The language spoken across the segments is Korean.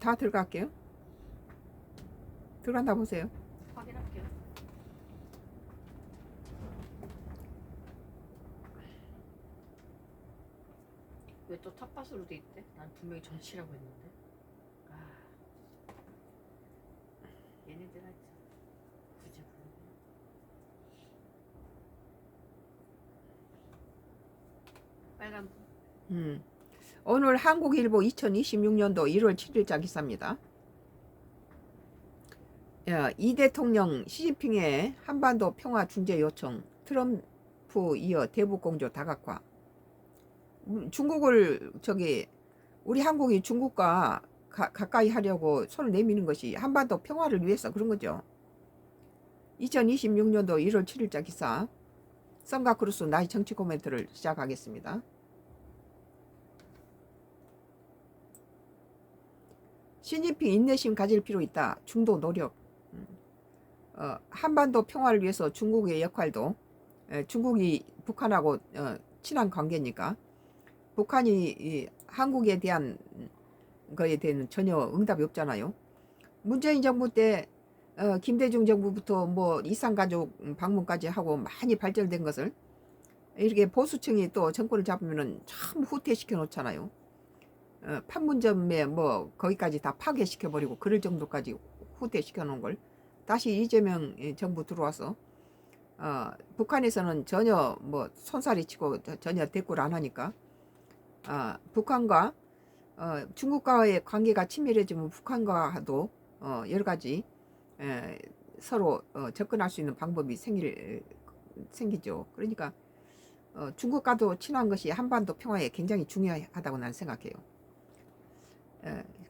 다 들어갈게요. 들어간다 보세요. 확인할게요. 왜 또 텃밭으로 돼 있대? 난 분명히 전시라고 했는데. 아, 얘네들 하지. 굳이 부르네. 빨간 불. 오늘 한국일보 2026년도 1월 7일자 기사입니다. 이 대통령 시진핑의 한반도 평화 중재 요청, 트럼프 이어 대북 공조 다각화. 중국을 우리 한국이 중국과 가까이 하려고 손을 내미는 것이 한반도 평화를 위해서 그런 거죠. 2026년도 1월 7일자 기사. 썬가크루스 나의 정치 코멘트를 시작하겠습니다. 시진핑 인내심 가질 필요 있다. 중도 노력. 한반도 평화를 위해서 중국의 역할도, 중국이 북한하고 친한 관계니까 북한이 한국에 대한 거에 대해서는 전혀 응답이 없잖아요. 문재인 정부 때 김대중 정부부터 뭐 이산가족 방문까지 하고 많이 발전된 것을 이렇게 보수층이 또 정권을 잡으면은 참 후퇴시켜 놓잖아요. 판문점에 뭐 거기까지 다 파괴시켜 버리고 그럴 정도까지 후퇴시켜 놓은 걸 다시 이재명 정부 들어와서 북한에서는 전혀 뭐 손살이 치고 전혀 대꾸를 안 하니까 북한과 중국과의 관계가 친밀해지면 북한과도 여러 가지 서로 접근할 수 있는 방법이 생기죠. 그러니까 중국과도 친한 것이 한반도 평화에 굉장히 중요하다고 나는 생각해요.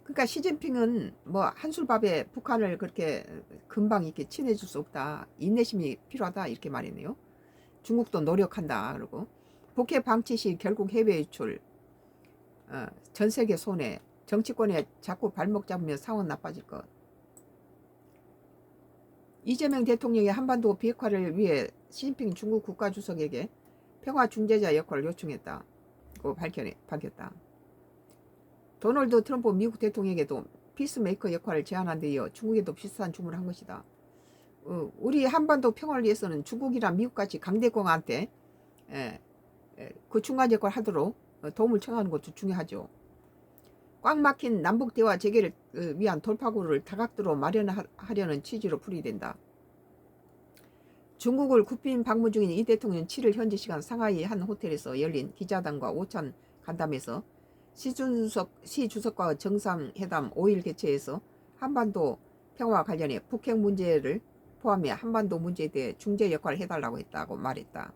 그러니까 시진핑은 뭐 한술밥에 북한을 그렇게 금방 이렇게 친해질 수 없다. 인내심이 필요하다 이렇게 말했네요. 중국도 노력한다. 그러고 북핵 방치 시 결국 해외 유출, 전 세계 손해, 정치권에 자꾸 발목 잡으면 상황 나빠질 것. 이재명 대통령이 한반도 비핵화를 위해 시진핑 중국 국가주석에게 평화 중재자 역할을 요청했다고 밝혔다. 도널드 트럼프 미국 대통령에게도 피스메이커 역할을 제안한 데 이어 중국에도 비슷한 주문을 한 것이다. 우리 한반도 평화를 위해서는 중국이나 미국같이 강대국한테 그 중간 역할을 하도록 도움을 청하는 것도 중요하죠. 꽉 막힌 남북 대화 재개를 위한 돌파구를 다각도로 마련하려는 취지로 풀이된다. 중국을 국빈 방문 중인 이 대통령 7일 현지 시간 상하이 한 호텔에서 열린 기자단과 오찬 간담회에서 시 주석과 정상회담 5일 개최해서 한반도 평화 관련해 북핵 문제를 포함해 한반도 문제에 대해 중재 역할을 해달라고 했다고 말했다.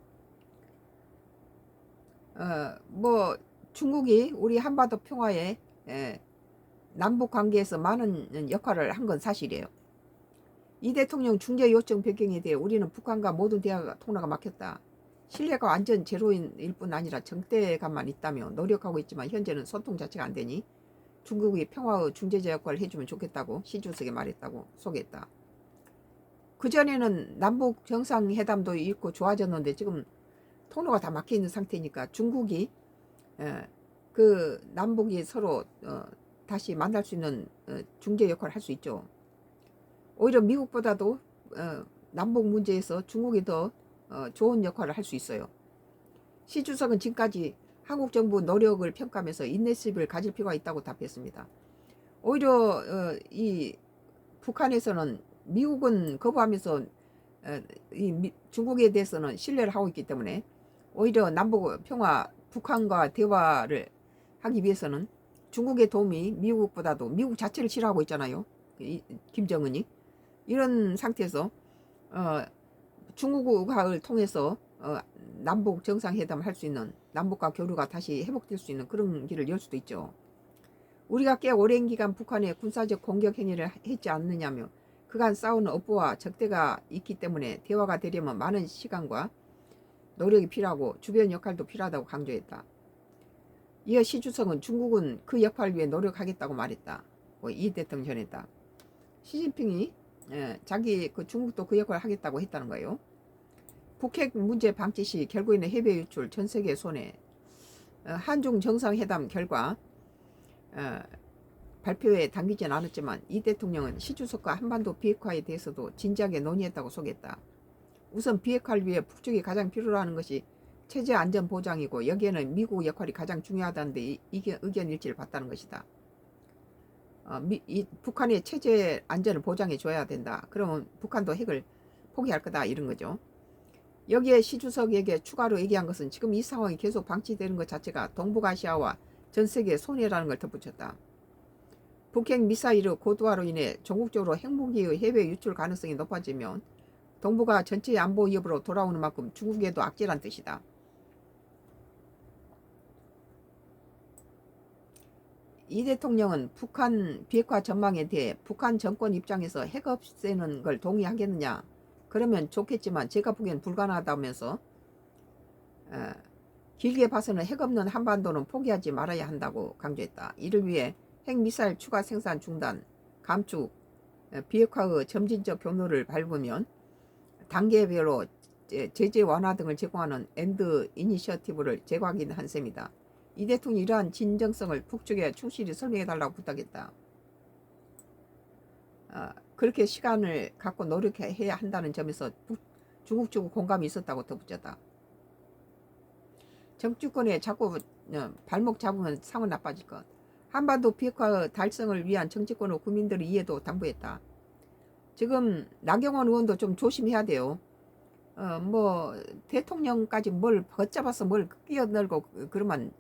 뭐 중국이 우리 한반도 평화에 남북 관계에서 많은 역할을 한 건 사실이에요. 이 대통령 중재 요청 변경에 대해 우리는 북한과 모든 대화 통로가 막혔다. 신뢰가 완전 제로일 뿐 아니라 정대감만 있다며 노력하고 있지만 현재는 소통 자체가 안 되니 중국이 평화의 중재자 역할을 해주면 좋겠다고 시 주석이 말했다고 소개했다. 그전에는 남북 정상회담도 있고 좋아졌는데 지금 통로가 다 막혀 있는 상태니까 중국이 그 남북이 서로 다시 만날 수 있는 중재 역할을 할 수 있죠. 오히려 미국보다도 남북 문제에서 중국이 더 좋은 역할을 할 수 있어요. 시 주석은 지금까지 한국 정부 노력을 평가하면서 인내심을 가질 필요가 있다고 답했습니다. 오히려 이 북한에서는 미국은 거부하면서 중국에 대해서는 신뢰를 하고 있기 때문에 오히려 남북 평화 북한과 대화를 하기 위해서는 중국의 도움이 미국보다도 미국 자체를 싫어하고 있잖아요. 김정은이. 이런 상태에서 중국을 통해서 남북 정상회담을 할 수 있는 남북과 교류가 다시 회복될 수 있는 그런 길을 열 수도 있죠. 우리가 꽤 오랜 기간 북한의 군사적 공격 행위를 했지 않느냐며 그간 싸우는 업보와 적대가 있기 때문에 대화가 되려면 많은 시간과 노력이 필요하고 주변 역할도 필요하다고 강조했다. 이어 시 주석은 중국은 그 역할을 위해 노력하겠다고 말했다. 이 대통령 전했다. 시진핑이 자기 중국도 그 역할을 하겠다고 했다는 거예요. 북핵 문제 방치 시 결국에는 해외 유출, 전 세계 손해. 한중 정상회담 결과 발표에 담기진 않았지만 이 대통령은 시 주석과 한반도 비핵화에 대해서도 진지하게 논의했다고 소개했다. 우선 비핵화를 위해 북측이 가장 필요로 하는 것이 체제 안전 보장이고 여기에는 미국 역할이 가장 중요하다는데 이게 의견 일치를 봤다는 것이다. 북한의 체제 안전을 보장해 줘야 된다. 그러면 북한도 핵을 포기할 거다 이런 거죠. 여기에 시 주석에게 추가로 얘기한 것은 지금 이 상황이 계속 방치되는 것 자체가 동북아시아와 전 세계의 손해라는 걸 덧붙였다. 북핵 미사일의 고도화로 인해 전국적으로 핵무기의 해외 유출 가능성이 높아지면 동북아 전체의 안보 위협으로 돌아오는 만큼 중국에도 악재란 뜻이다. 이 대통령은 북한 비핵화 전망에 대해 북한 정권 입장에서 핵 없애는 걸 동의하겠느냐? 그러면 좋겠지만 제가 보기엔 불가능하다면서 길게 봐서는 핵 없는 한반도는 포기하지 말아야 한다고 강조했다. 이를 위해 핵미사일 추가 생산 중단, 감축, 비핵화의 점진적 경로를 밟으면 단계별로 제재 완화 등을 제공하는 엔드 이니셔티브를 제공하긴 한 셈이다. 이 대통령이 이러한 진정성을 북측에 충실히 설명해달라고 부탁했다. 그렇게 시간을 갖고 노력해야 한다는 점에서 중국 측의 공감이 있었다고 덧붙였다. 정치권에 자꾸 발목 잡으면 상은 나빠질 것. 한반도 비핵화 달성을 위한 정치권의 국민들의 이해도 당부했다. 지금 나경원 의원도 좀 조심해야 돼요. 뭐 대통령까지 뭘 걷잡아서 뭘 끼어들고 그러면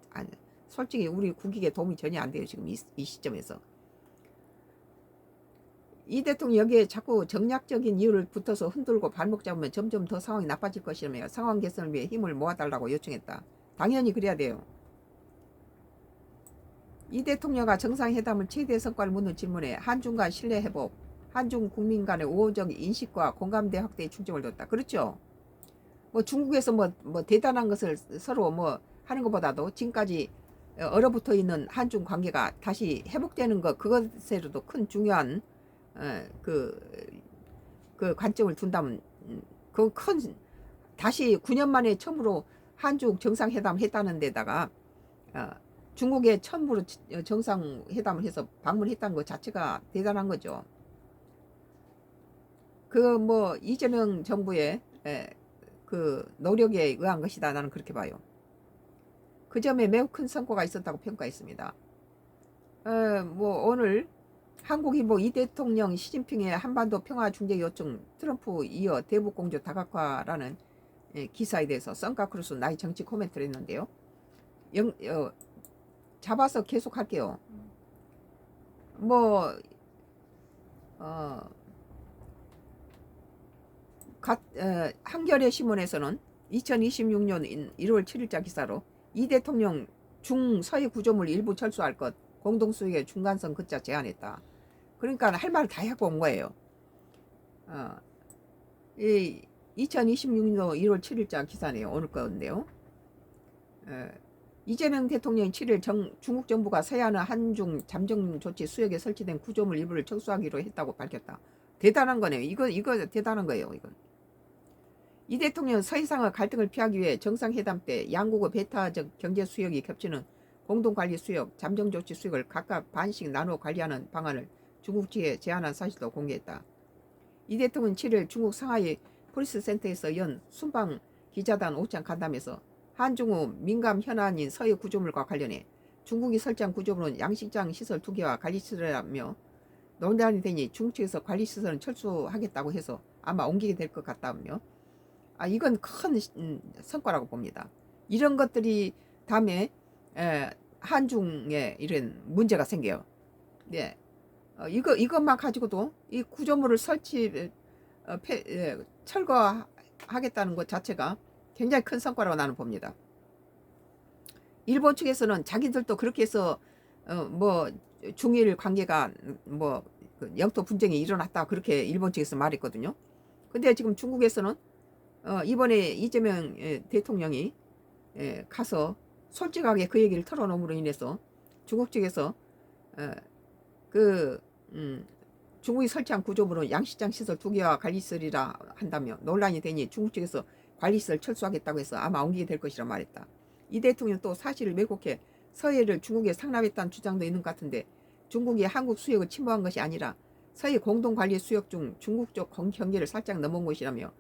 솔직히 우리 국익에 도움이 전혀 안 돼요. 지금 이 시점에서. 이 대통령 여기에 자꾸 정략적인 이유를 붙어서 흔들고 발목 잡으면 점점 더 상황이 나빠질 것이라며 상황 개선을 위해 힘을 모아달라고 요청했다. 당연히 그래야 돼요. 이 대통령과 정상회담을 최대 성과를 묻는 질문에 한중 간 신뢰 회복, 한중 국민 간의 우호적 인식과 공감대 확대에 중점을 뒀다. 그렇죠? 뭐 중국에서 뭐 대단한 것을 서로 뭐 하는 것보다도 지금까지 얼어붙어 있는 한중 관계가 다시 회복되는 것, 그것에도 큰 중요한 그 관점을 둔다면 그 큰 다시 9년 만에 처음으로 한중 정상회담 했다는 데다가 중국에 처음으로 정상회담을 해서 방문했다는 것 자체가 대단한 거죠. 그 뭐 이재명 정부의 그 노력에 의한 것이다. 나는 그렇게 봐요. 그 점에 매우 큰 성과가 있었다고 평가했습니다. 뭐 오늘 한국이 뭐 이 대통령 시진핑의 한반도 평화 중재 요청 트럼프 이어 대북 공조 다각화라는 기사에 대해서 썬카크루스 나의 정치 코멘트를 했는데요. 잡아서 계속 할게요. 뭐 한겨레 신문에서는 2026년 1월 7일자 기사로 이 대통령 중서해 구조물 일부 철수할 것 공동수익의 중간선 걷자 제안했다. 그러니까 할 말을 다 하고 온 거예요. 이 2026년 1월 7일자 기사네요. 오늘 건데요. 이재명 대통령이 7일 중국 정부가 서해안 한중 잠정 조치 수역에 설치된 구조물 일부를 철수하기로 했다고 밝혔다. 대단한 거네요. 이거 대단한 거예요. 이건. 이 대통령은 서해상의 갈등을 피하기 위해 정상회담 때 양국의 배타적 경제 수역이 겹치는 공동관리 수역, 잠정조치 수역을 각각 반씩 나누어 관리하는 방안을 중국 측에 제안한 사실도 공개했다. 이 대통령은 7일 중국 상하이 프리스센터에서 연 순방 기자단 5차 간담회에서 한중의 민감 현안인 서해 구조물과 관련해 중국이 설치한 구조물은 양식장 시설 2개와 관리시설이라며 논란이 되니 중국 측에서 관리시설은 철수하겠다고 해서 아마 옮기게 될 것 같다며 이건 큰 성과라고 봅니다. 이런 것들이 다음에 한중에 이런 문제가 생겨요. 네. 이것만 가지고도 이 구조물을 철거하겠다는 것 자체가 굉장히 큰 성과라고 나는 봅니다. 일본 측에서는 자기들도 그렇게 해서 뭐 중일 관계가 뭐 영토 분쟁이 일어났다 그렇게 일본 측에서 말했거든요. 근데 지금 중국에서는 이번에 이재명 대통령이 가서 솔직하게 그 얘기를 털어놓음으로 인해서 중국 측에서 중국이 설치한 구조물은 양식장 시설 2개와 관리시설이라 한다며 논란이 되니 중국 측에서 관리시설 철수하겠다고 해서 아마 옮기게 될 것이라 말했다. 이 대통령 또 사실을 왜곡해 서해를 중국에 상납했다는 주장도 있는 것 같은데 중국이 한국 수역을 침범한 것이 아니라 서해 공동관리 수역 중 중국 쪽 경계를 살짝 넘은 곳이라며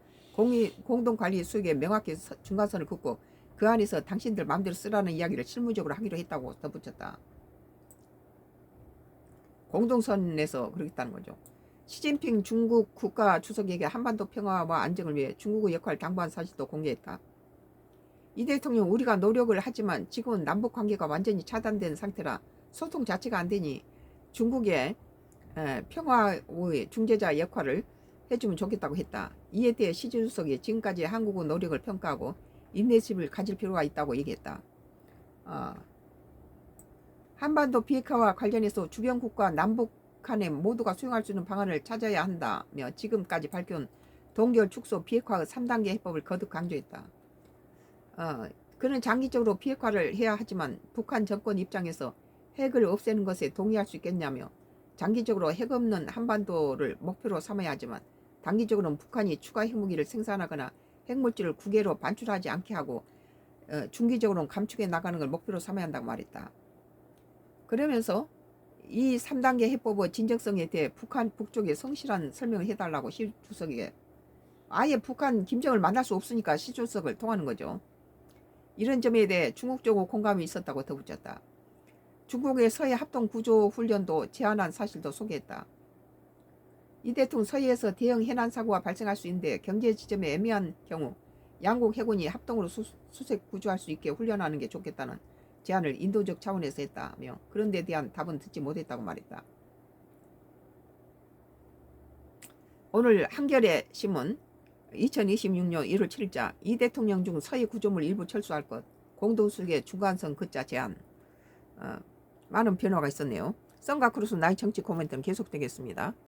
공동관리 수역에 명확히 중간선을 긋고 그 안에서 당신들 마음대로 쓰라는 이야기를 실무적으로 하기로 했다고 덧붙였다. 공동선에서 그러겠다는 거죠. 시진핑 중국 국가 주석에게 한반도 평화와 안정을 위해 중국의 역할을 당부한 사실도 공개했다. 이 대통령 우리가 노력을 하지만 지금은 남북 관계가 완전히 차단된 상태라 소통 자체가 안 되니 중국의 평화의 중재자 역할을 해주면 좋겠다고 했다. 이에 대해 시 주석이 지금까지 한국의 노력을 평가하고 인내심을 가질 필요가 있다고 얘기했다. 한반도 비핵화와 관련해서 주변 국가 남북 간에 모두가 수용할 수 있는 방안을 찾아야 한다며 지금까지 밝혀온 동결 축소 비핵화 3단계 해법을 거듭 강조했다. 그는 장기적으로 비핵화를 해야 하지만 북한 정권 입장에서 핵을 없애는 것에 동의할 수 있겠냐며 장기적으로 핵 없는 한반도를 목표로 삼아야 하지만 단기적으로는 북한이 추가 핵무기를 생산하거나 핵물질을 국외로 반출하지 않게 하고 중기적으로는 감축해 나가는 걸 목표로 삼아야 한다고 말했다. 그러면서 이 3단계 해법의 진정성에 대해 북한 북쪽에 성실한 설명을 해달라고 시 주석에게 아예 북한 김정을 만날 수 없으니까 시 주석을 통하는 거죠. 이런 점에 대해 중국 쪽의 공감이 있었다고 덧붙였다. 중국의 서해 합동 구조 훈련도 제안한 사실도 소개했다. 이 대통령 서해에서 대형 해난 사고가 발생할 수 있는데 경제 지점에 애매한 경우 양국 해군이 합동으로 수색 구조할 수 있게 훈련하는 게 좋겠다는 제안을 인도적 차원에서 했다며 그런 데 대한 답은 듣지 못했다고 말했다. 오늘 한겨레 신문 2026년 1월 7일자 이 대통령 중 서해 구조물 일부 철수할 것 공동수색의 중간선 긋자 제안. 많은 변화가 있었네요. 썬과 크루스 나의 정치 코멘트는 계속되겠습니다.